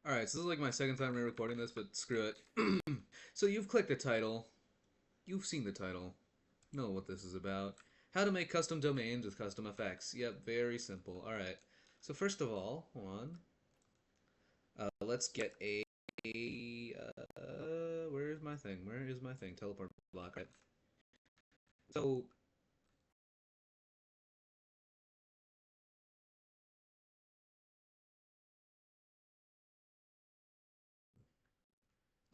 Alright, so this is like my second time re-recording this, but screw it. So you've clicked the title. You've seen the title. Know what this is about. How to make custom domains with custom effects. Yep, very simple. Alright. So first of all, hold on. Let's get where is my thing? Where is my thing? Teleport block, right? So,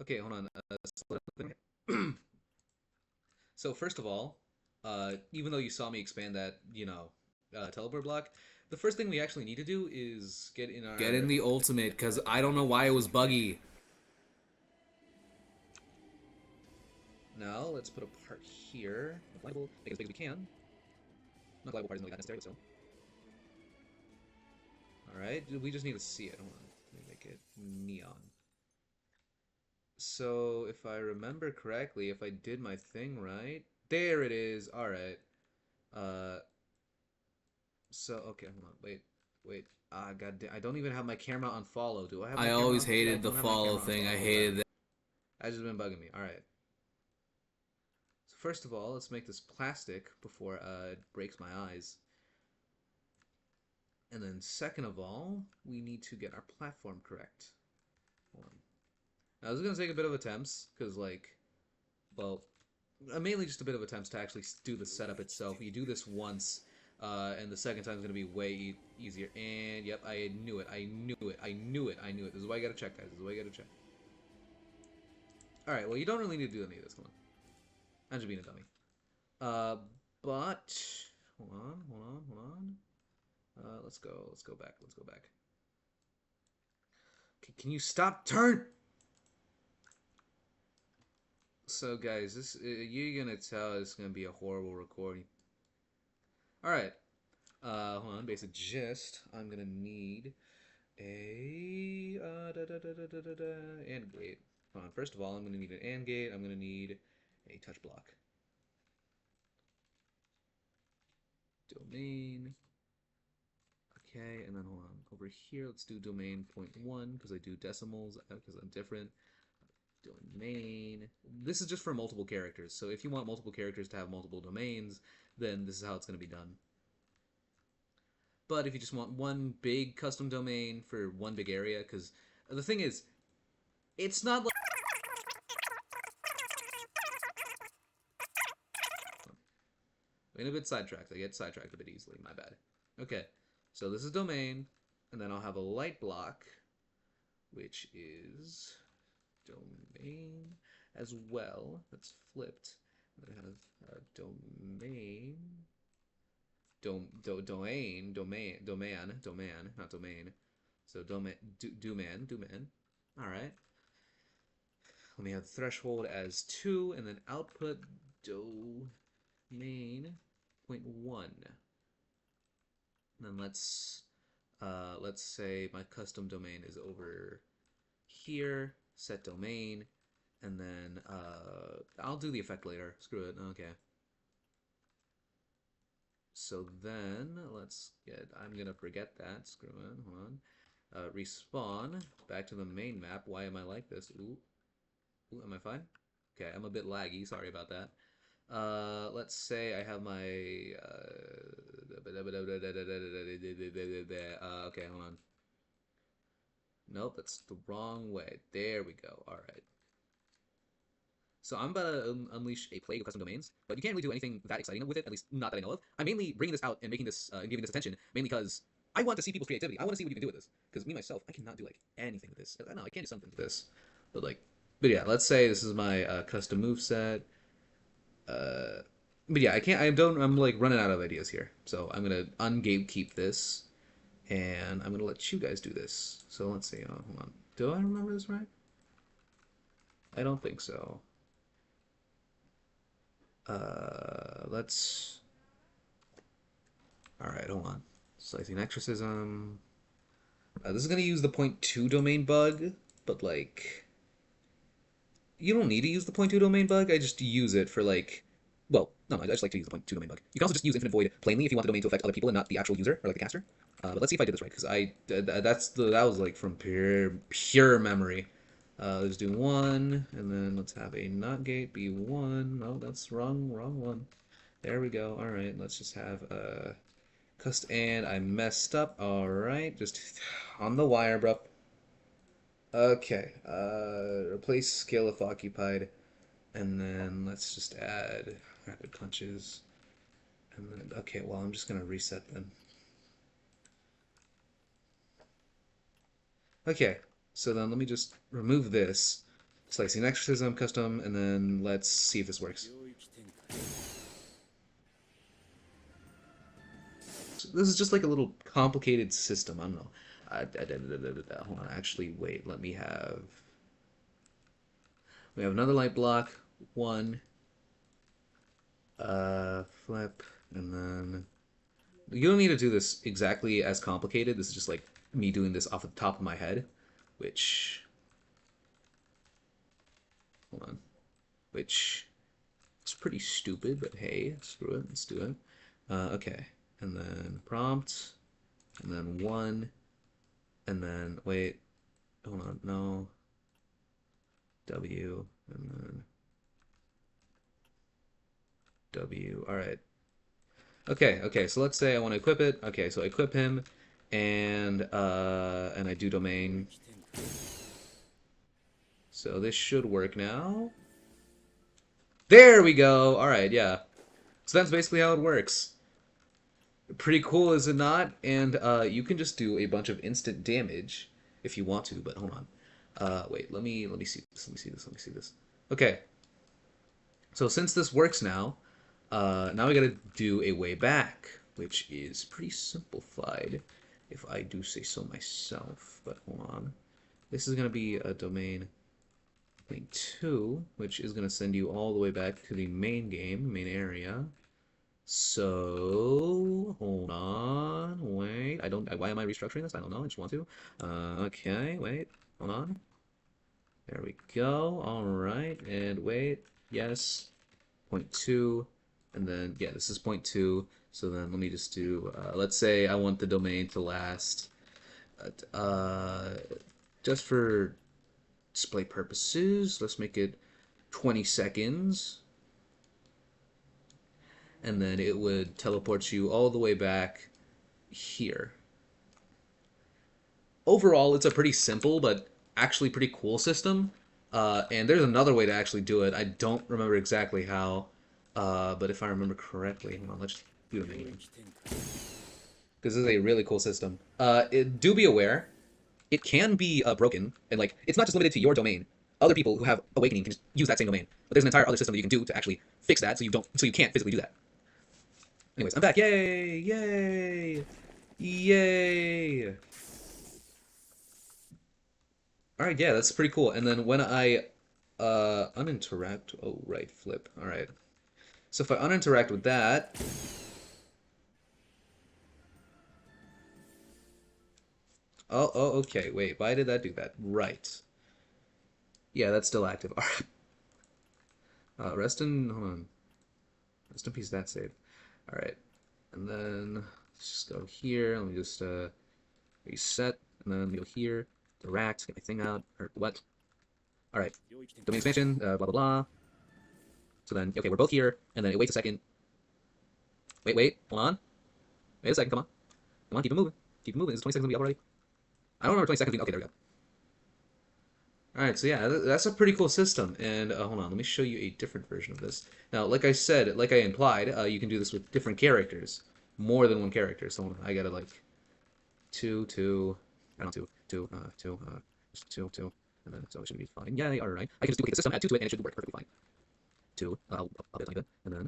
okay, hold on. So first of all, even though you saw me expand that, teleport block, the first thing we actually need to do is get in Get in our. the ultimate, because I don't know why it was buggy. Now let's put a part here. The glidable, make it as big as we can. Not glidable part isn't really that necessary, but still. All right, we just need to see it. Hold on, let me make it neon. So if I remember correctly, if I did my thing right, there it is. All right. Uh, so okay, hold on. Wait. Ah, god damn, I don't even have my camera on follow. Do I have my I camera always on? Yeah, I hated the don't have my follow camera on thing. I follow. Okay, hated that. that's just been bugging me. All right. So first of all, let's make this plastic before it breaks my eyes. And then second of all, we need to get our platform correct. Hold on. Now this is gonna take a bit of attempts because, well, mainly just a bit of attempts to actually do the setup itself. You do this once, and the second time is gonna be way easier. And yep, I knew it. I knew it. I knew it. I knew it. This is why you gotta check, guys. This is why you gotta check. All right. Well, you don't really need to do any of this. Come on. I'm just being a dummy. Uh, but hold on. Let's go. Let's go back. Let's go back. Can you stop? Turn. So, guys, this you're gonna tell it's gonna be a horrible recording. All right. Hold on. Basic gist. I'm gonna need a and gate. Hold on. First of all, I'm gonna need an and gate. I'm gonna need a touch block. Domain. Okay, and then hold on. Over here, let's do domain point one because I do decimals because I'm different. Domain. This is just for multiple characters. So if you want multiple characters to have multiple domains, then this is how it's going to be done. But if you just want one big custom domain for one big area, because the thing is, it's not like. I'm a bit sidetracked. I get sidetracked a bit easily. My bad. Okay, so this is domain, and then I'll have a light block, which is domain as well. That's flipped. And then I have domain. Domain, not domain. So domain. All right. Let me have threshold as 2, and then output domain point 1. And then let's say my custom domain is over here. Set domain, and then I'll do the effect later. Screw it. Okay. So then let's get. I'm gonna forget that. Screw it. Hold on. Respawn back to the main map. Why am I like this? Ooh, am I fine? Okay, I'm a bit laggy. Sorry about that. Let's say I have my. Okay, hold on. Nope, that's the wrong way. There we go. All right. So I'm about to unleash a plague of custom domains, but you can't really do anything that exciting with it, at least not that I know of. I'm mainly bringing this out and making this and giving this attention mainly because I want to see people's creativity. I want to see what you can do with this. Because me myself, I cannot do like anything with this. I know I can do something with this, but but yeah, let's say this is my custom move set. Uh, but yeah, I can't. I don't. I'm like running out of ideas here, so I'm gonna ungatekeep this, and I'm gonna let you guys do this. So let's see. Hold on. Do I remember this right? I don't think so. Let's. All right, hold on. Slicing exorcism. This is gonna use the point two domain bug, but you don't need to use the point two domain bug. I just use it for well, no, I just like to use the point two domain bug. You can also just use infinite void plainly if you want the domain to affect other people and not the actual user or like the caster. But let's see if I did this right, because that was like from pure memory. Let's do 1, and then let's have a not gate be 1. No, that's wrong one. There we go. All right, let's just have and I messed up. All right, just on the wire, bro. Okay, replace skill if occupied, and then let's just add rapid punches, and then okay. Well, I'm just gonna reset then. Okay, so then let me just remove this. Slicing exorcism, custom, and then let's see if this works. So this is just like a little complicated system. I don't know. Hold on. Actually, wait. We have another light block. 1. Flip, and then you don't need to do this exactly as complicated. This is just like me doing this off the top of my head, which hold on, which is pretty stupid, but hey, screw it, let's do it. Okay, and then prompt, and then 1, and then wait, hold on, no, W, and then W. All right. Okay, so let's say I want to equip it. Okay, so I equip him, and I do domain. So this should work now. There we go. All right, yeah. So that's basically how it works. Pretty cool, is it not? And you can just do a bunch of instant damage if you want to. But hold on. Wait. Let me see this. Let me see this. Let me see this. Okay. So since this works now, now we gotta do a way back, which is pretty simplified, if I do say so myself. But hold on. This is gonna be a domain link 2, which is gonna send you all the way back to the main game, main area. So, hold on, wait, why am I restructuring this? I don't know, I just want to. Okay, wait, hold on. There we go, alright, and wait, yes, point 2, and then, yeah, this is point 2, so then let me just do, let's say I want the domain to last, uh, just for display purposes, let's make it 20 seconds. And then it would teleport you all the way back here. Overall, it's a pretty simple but actually pretty cool system. And there's another way to actually do it. I don't remember exactly how, but if I remember correctly, hold on, let's do it again. Because this is a really cool system. Do be aware, it can be broken, and like it's not just limited to your domain. Other people who have Awakening can just use that same domain. But there's an entire other system that you can do to actually fix that, so you can't physically do that. Anyways, I'm back. Yay! Yay! Yay! Alright, yeah, that's pretty cool. And then when I uninteract, oh right, flip. Alright. So if I uninteract with that, oh okay, wait, why did that do that? Right. Yeah, that's still active. Alright. Hold on. Rest in peace, that save. Alright. And then let's just go here. Let me just reset, and then go here. Interact, get my thing out. Or what? Alright. Domain expansion, blah blah blah. So then, okay, we're both here, and then it waits a second. Wait, hold on. Wait a second, come on. Come on, keep it moving. Keep it moving. Is 20 seconds gonna be up already? I don't remember 20 seconds. Okay, there we go. Alright, so yeah, that's a pretty cool system. And hold on, let me show you a different version of this. Now, like I said, like I implied, you can do this with different characters. More than one character. So I gotta like two, I don't know, two, and then so it should be fine. Yeah, alright. I can just duplicate the system, add 2 to it, and it should work perfectly fine. 2, I'll update it, and then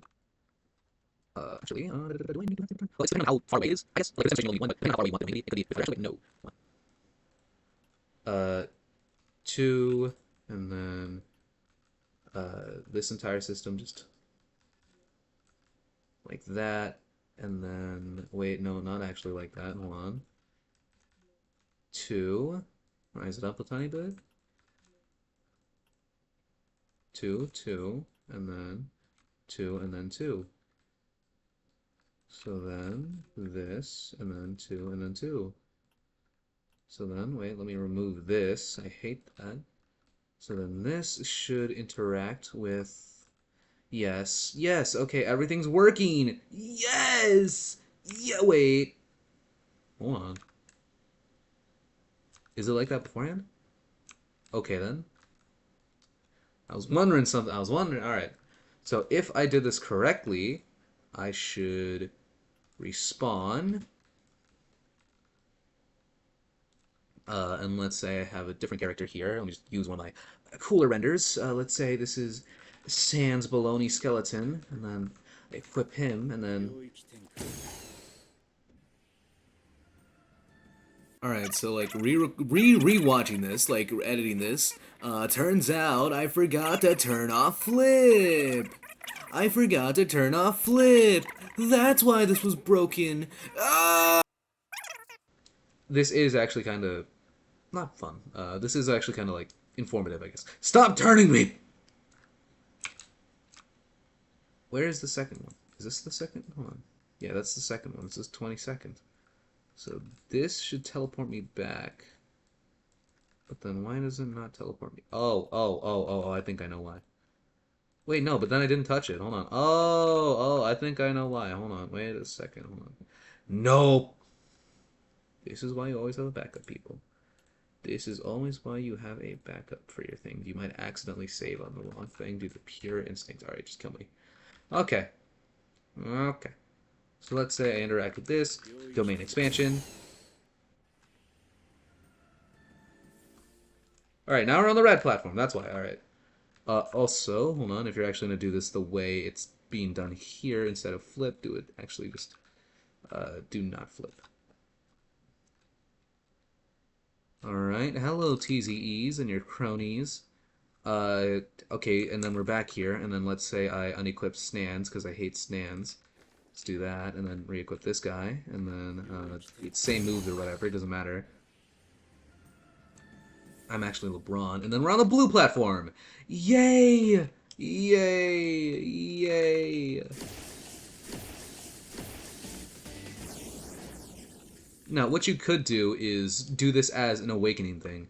actually, do I need to have to return? Well, it's depending on how far away it is. I guess, like, if it's only 1, but depending on how far away you want it, maybe it could be, if actually, no. 2, and then, this entire system just like that, and then, wait, no, not actually like that, hold on. 2, rise it up a tiny bit. 2, and then 2, and then 2. So then this, and then 2, and then 2. So then, wait, let me remove this. I hate that. So then this should interact with... Yes, yes, okay, everything's working! Yes! Yeah, wait. Hold on. Is it like that beforehand? Okay, then. I was wondering something. I was wondering. Alright. So if I did this correctly, I should respawn. And let's say I have a different character here. Let me just use one of my cooler renders. Let's say this is Sans Baloney Skeleton, and then I equip him, and then... Alright, so like rewatching this, like editing this, turns out I forgot to turn off flip. I forgot to turn off flip. That's why this was broken. Ah! This is actually kind of not fun. This is actually kind of like informative, I guess. Stop turning me! Where is the second one? Is this the second one? Yeah, that's the second one. This is 22nd. So this should teleport me back. But then why does it not teleport me? Oh, I think I know why. Wait, no, but then I didn't touch it. Hold on. Oh, I think I know why. Hold on. Wait a second. Hold on. Nope. This is why you always have a backup, people. This is always why you have a backup for your thing. You might accidentally save on the wrong thing due to pure instinct. Alright, just kill me. Okay. Okay. So let's say I interact with this. Domain expansion. Alright, now we're on the red platform. That's why. Alright. Also, hold on. If you're actually going to do this the way it's being done here, instead of flip, do it actually just do not flip. Alright. Hello, TZEs and your cronies. Okay, and then we're back here, and then let's say I unequip Snans, because I hate Snans. Let's do that, and then re-equip this guy, and then, same moves or whatever, it doesn't matter. I'm actually LeBron, and then we're on the blue platform! Yay! Yay! Yay! Now, what you could do is do this as an awakening thing.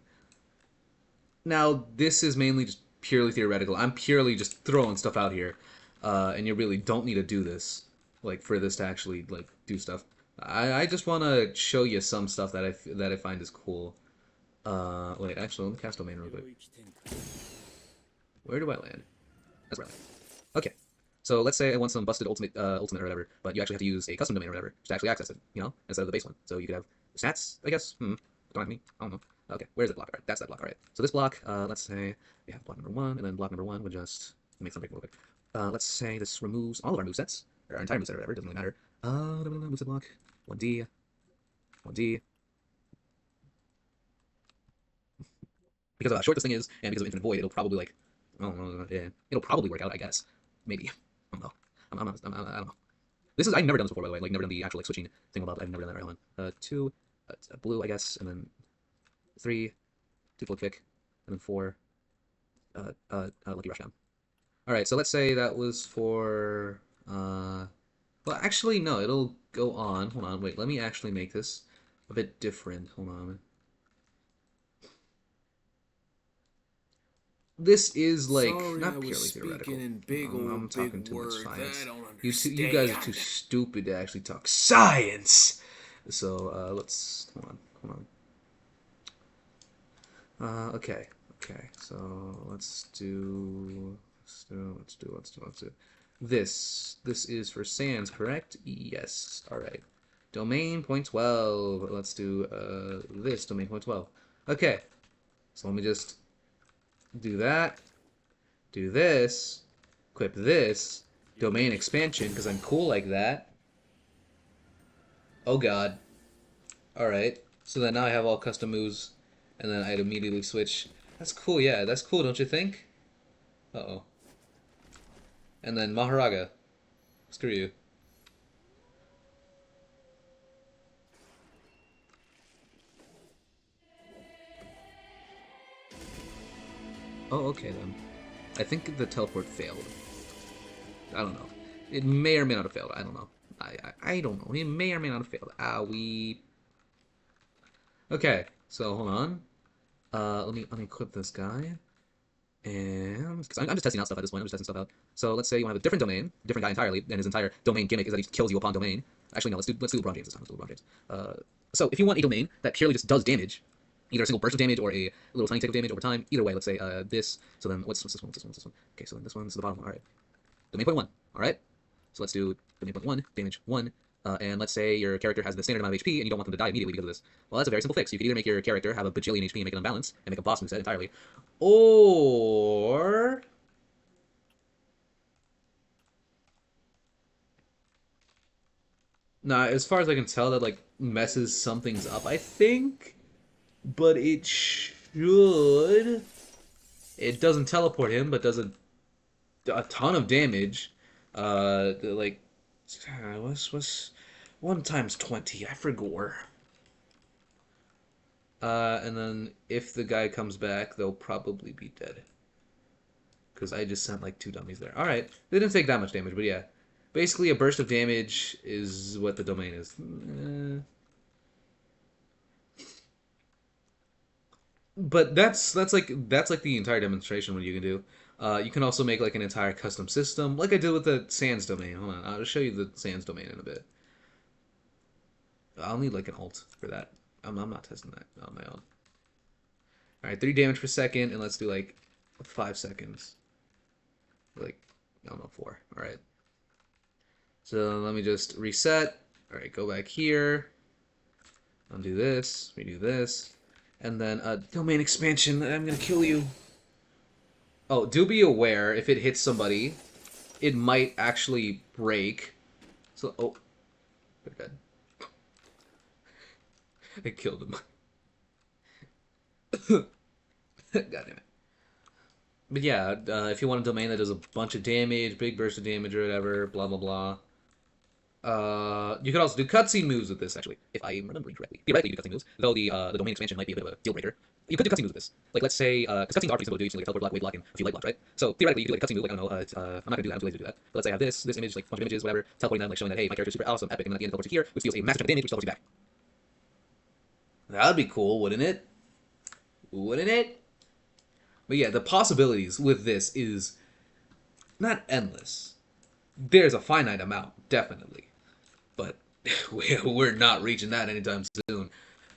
Now, this is mainly just purely theoretical. I'm purely just throwing stuff out here, and you really don't need to do this, like, for this to actually, like, do stuff. I just want to show you some stuff that I find is cool. Wait, actually, let me cast Domain real quick. Where do I land? That's where I land. Okay. So let's say I want some busted ultimate or whatever, but you actually have to use a custom domain or whatever to actually access it, you know, instead of the base one. So you could have stats, I guess. Don't have me. I don't know. Okay, where's the block? Alright, that's that block. Alright. So this block, let's say we have block number 1, and then block number 1 would just make something real quick. Let's say this removes all of our movesets, or our entire moveset or whatever, it doesn't really matter. Moveset block, 1D, 1D. Because of how short this thing is, and because of Infinite Void, it'll probably, like, I don't know, yeah, it'll probably work out, I guess. Maybe. I don't know. I don't know. This is, I've never done this before, by the way, like, never done the actual, like, switching thing about, I've never done that right on. 2, blue, I guess, and then 3, 2 full kick, and then 4, lucky rush down. Alright, so let's say that was for, well, actually, no, it'll go on. Hold on, wait, let me actually make this a bit different. Hold on. This is like not purely theoretical. I'm talking too much science. You guys are too stupid to actually talk science. So let's hold on. Okay. So let's do this. This is for Sans, correct? Yes. All right. Domain point 12. Let's do this domain point 12. Okay. So let me just do that, do this, equip this, domain expansion, because I'm cool like that. Oh god. Alright, so then now I have all custom moves, and then I'd immediately switch. That's cool, yeah, that's cool, don't you think? Uh-oh. And then Maharaga. Screw you. Oh, okay then. I think the teleport failed. I don't know. It may or may not have failed. I don't know. I don't know. He may or may not have failed. We. Okay, so hold on. Let me equip this guy. And because I'm just testing out stuff at this point, I'm just testing stuff out. So let's say you want to have a different domain, different guy entirely, and his entire domain gimmick is that he kills you upon domain. Actually, no, let's do LeBron James this time. Let's do LeBron James. So if you want a domain that purely just does damage, either a single burst of damage or a little tiny tick of damage over time, either way, let's say this. So then what's this one? What's this one? What's this one? Okay, so then this one's the bottom one. All right, domain point 1. All right. So let's do domain point 1, damage 1. And let's say your character has the standard amount of HP and you don't want them to die immediately because of this. Well, that's a very simple fix. You can either make your character have a bajillion HP and make it unbalanced and make a boss moveset entirely, or nah, as far as I can tell, that like messes some things up, I think, but it should. It doesn't teleport him, but does a ton of damage. Like what's 1 times 20? I forgot. And then if the guy comes back, they'll probably be dead. Because I just sent like 2 dummies there. Alright, they didn't take that much damage, but yeah. Basically, a burst of damage is what the domain is. But that's like the entire demonstration what you can do. You can also make like an entire custom system, like I did with the Sans domain. Hold on, I'll show you the Sans domain in a bit. I'll need like an alt for that. I'm not testing that on my own. All right, 3 damage per second, and let's do like 5 seconds. Like I don't know, 4. All right. So let me just reset. All right, go back here. Undo this. Redo this. And then domain expansion. I'm gonna kill you. Oh, do be aware if it hits somebody, it might actually break. So they're dead. I killed him. God damn it. But yeah, if you want a domain that does a bunch of damage, big burst of damage or whatever, blah blah blah. You could also do cutscene moves with this, actually, if I am remembering correctly. Theoretically, you do cutscene moves, though the domain expansion might be a bit of a deal breaker. You could do cutscene moves with this. Like, let's say, because cutscenes are pretty simple to do, you just like teleport block, wave block, and a few light blocks, right? So theoretically, you could do like a cutscene move, like, I don't know, I'm not gonna do that, I'm too lazy to do that. But let's say I have this image, like a bunch of images, whatever, teleporting them, like showing that, hey, my character's super awesome, epic, and then at the end, teleports you here, which deals a massive chunk of damage, which teleports you back. That'd be cool, wouldn't it? Wouldn't it? But yeah, the possibilities with this is not endless. There's a finite amount, definitely. But we're not reaching that anytime soon.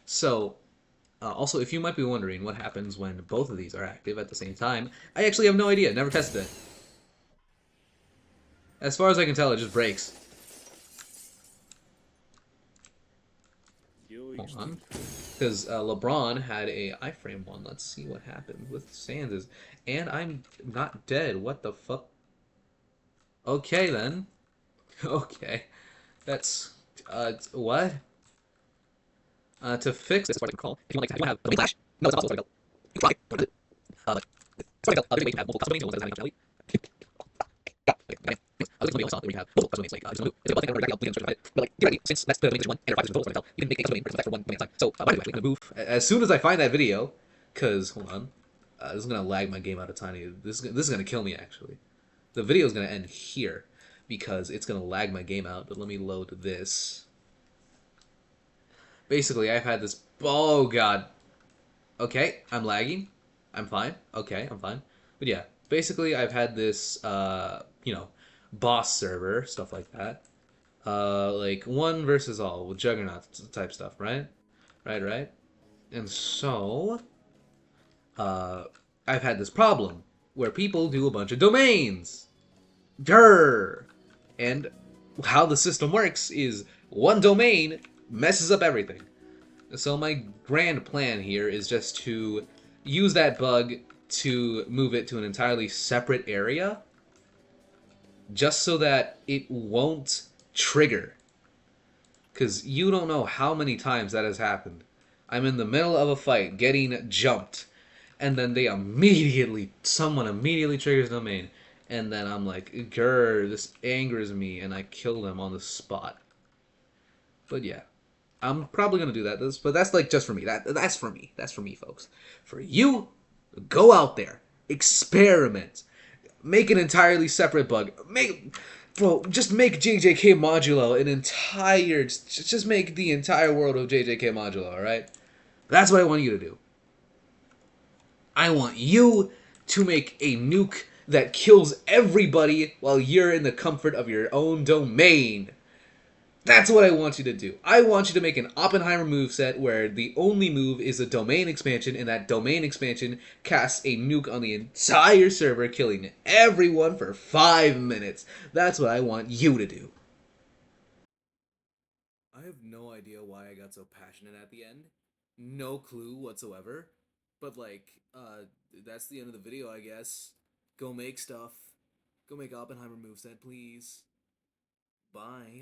So, also, if you might be wondering what happens when both of these are active at the same time, I actually have no idea. Never tested it. As far as I can tell, it just breaks. Hold on. Because LeBron had a iframe one. Let's see what happened with Sans. And I'm not dead. What the fuck? Okay, then. Okay. That's, what? To fix this, what I can call, if you want to have a domain clash, no, it's impossible, sorry, go. You but, sorry, go, there's a way to have multiple custom domains, one that has functionality. Okay. I was going to saw that we have multiple custom domains, like, just move. It's a well-thing, but like, theoretically, since that's the domain one, and their total, so you can make a custom domain for one domain at a time. So, by the way, I'm going to move as soon as I find that video, because, hold on, this is going to lag my game out a tiny, this is going to kill me, actually. The video is going to end here, because it's going to lag my game out, but let me load this. Basically, I've had this... Oh, God. Okay, I'm lagging. I'm fine. Okay, I'm fine. But yeah, basically, I've had this, you know, boss server, stuff like that. Like, 1 versus all, with Juggernaut type stuff, right? Right. And so, I've had this problem, where people do a bunch of domains. Grr! And how the system works is one domain messes up everything. So my grand plan here is just to use that bug to move it to an entirely separate area, just so that it won't trigger. Because you don't know how many times that has happened. I'm in the middle of a fight, getting jumped, and then someone immediately triggers the domain, and then I'm like, grr, this angers me, and I kill them on the spot. But yeah. I'm probably gonna do that, but that's like just for me. That's for me. That's for me, folks. For you, go out there, experiment, make an entirely separate bug. Bro, just make JJK Modulo an entire. Just make the entire world of JJK Modulo, alright? That's what I want you to do. I want you to make a nuke that kills everybody while you're in the comfort of your own domain. That's what I want you to do. I want you to make an Oppenheimer moveset where the only move is a domain expansion, and that domain expansion casts a nuke on the entire server, killing everyone for 5 minutes. That's what I want you to do. I have no idea why I got so passionate at the end. No clue whatsoever. But like, that's the end of the video, I guess. Go make stuff. Go make Oppenheimer moveset, please. Bye.